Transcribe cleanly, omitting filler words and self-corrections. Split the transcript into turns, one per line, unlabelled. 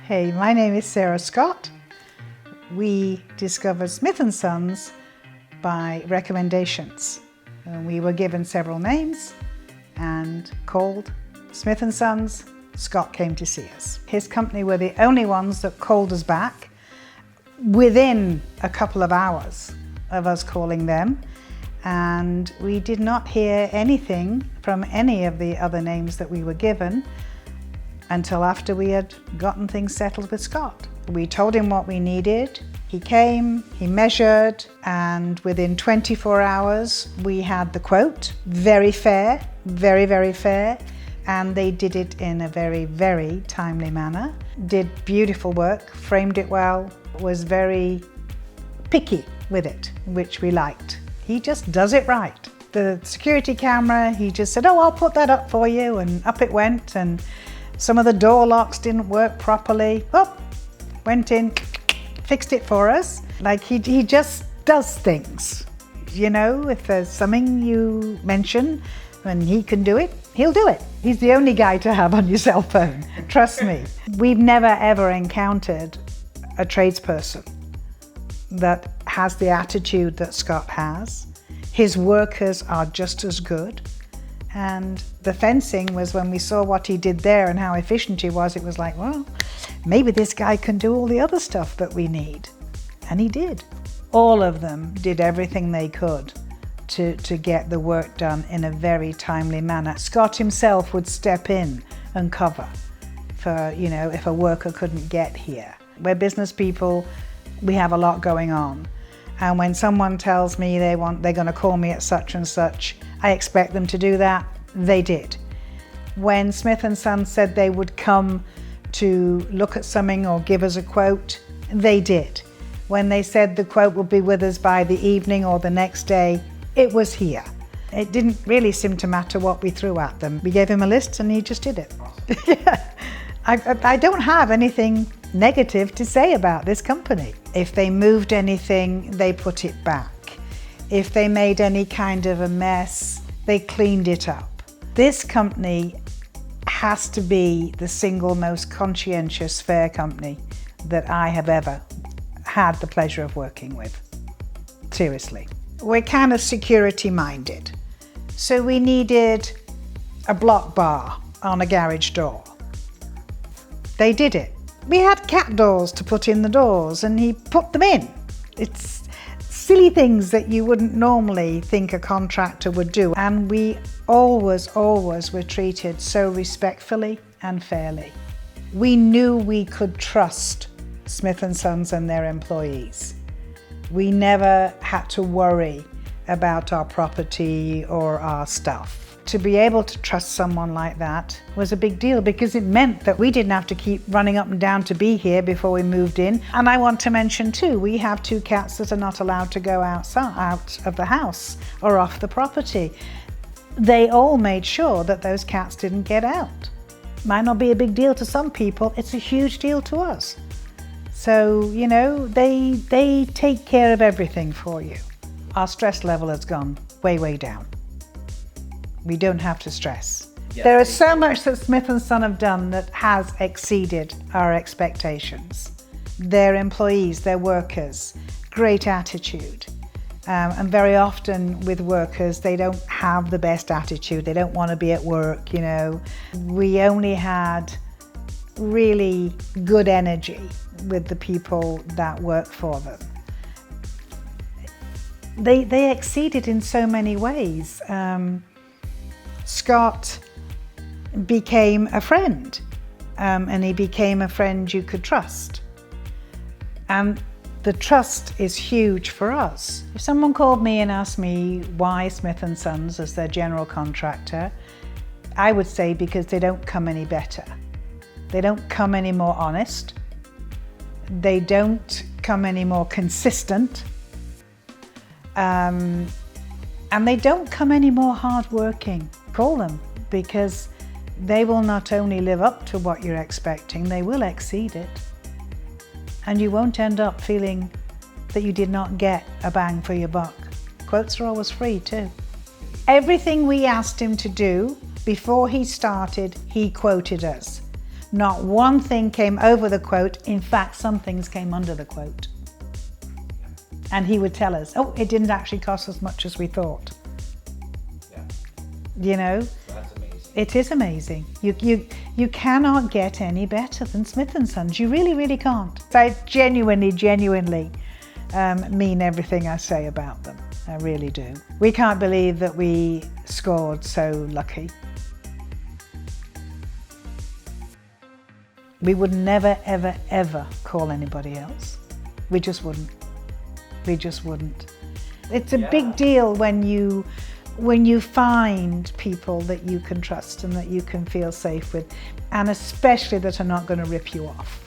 Hey, my name is Sarah Scott. We discovered Smith & Sons by recommendations. We were given several names and called Smith & Sons. Scott came to see us. His company were the only ones that called us back within a couple of hours of us calling them. And we did not hear anything from any of the other names that we were given until after we had gotten things settled with Scott. We told him what we needed. He came, he measured, and within 24 hours we had the quote. Very fair, very, very fair. And they did it in a very, very timely manner. Did beautiful work, framed it well, was very picky with it, which we liked. He just does it right. The security camera, he just said, oh, I'll put that up for you, and up it went. And some of the door locks didn't work properly. Oh, went in, fixed it for us. Like he just does things. You know, if there's something you mention and he can do it, he'll do it. He's the only guy to have on your cell phone, trust me. We've never ever encountered a tradesperson that has the attitude that Scott has. His workers are just as good. And the fencing was, when we saw what he did there and how efficient he was, it was like, well, maybe this guy can do all the other stuff that we need. And he did. All of them did everything they could to get the work done in a very timely manner. Scott himself would step in and cover for, you know, if a worker couldn't get here. We're business people, we have a lot going on. And when someone tells me they're going to call me at such and such, I expect them to do that. They did. When Smith & Sons said they would come to look at something or give us a quote, they did. When they said the quote would be with us by the evening or the next day, it was here. It didn't really seem to matter what we threw at them. We gave him a list and he just did it. Yeah. I don't have anything negative to say about this company. If they moved anything, they put it back. If they made any kind of a mess, they cleaned it up. This company has to be the single most conscientious, fair company that I have ever had the pleasure of working with. Seriously. We're kind of security minded. So we needed a block bar on a garage door. They did it. We had cat doors to put in the doors and he put them in. It's silly things that you wouldn't normally think a contractor would do. And we always were treated so respectfully and fairly. We knew we could trust Smith & Sons and their employees. We never had to worry about our property or our stuff. To be able to trust someone like that was a big deal because it meant that we didn't have to keep running up and down to be here before we moved in. And I want to mention too, we have 2 cats that are not allowed to go out of the house or off the property. They all made sure that those cats didn't get out. Might not be a big deal to some people, it's a huge deal to us. So, you know, they take care of everything for you. Our stress level has gone way, way down. We don't have to stress. Yeah. There is so much that Smith & Son have done that has exceeded our expectations. Their employees, their workers, great attitude. And very often with workers, they don't have the best attitude. They don't want to be at work, you know. We only had really good energy with the people that work for them. They exceeded in so many ways. Scott became a friend, and he became a friend you could trust. And the trust is huge for us. If someone called me and asked me why Smith & Sons as their general contractor, I would say because they don't come any better. They don't come any more honest. They don't come any more consistent. And they don't come any more hardworking. Call them, because they will not only live up to what you're expecting, they will exceed it. And you won't end up feeling that you did not get a bang for your buck. Quotes are always free too. Everything we asked him to do before he started, he quoted us. Not one thing came over the quote. In fact, some things came under the quote. And he would tell us, oh, it didn't actually cost as much as we thought.
Yeah.
You know?
That's amazing.
It is amazing. You cannot get any better than Smith & Sons. You really, really can't. I genuinely mean everything I say about them. I really do. We can't believe that we scored so lucky. We would never, ever, ever call anybody else. We just wouldn't. We just wouldn't. It's a big deal when you find people that you can trust and that you can feel safe with, and especially that are not going to rip you off.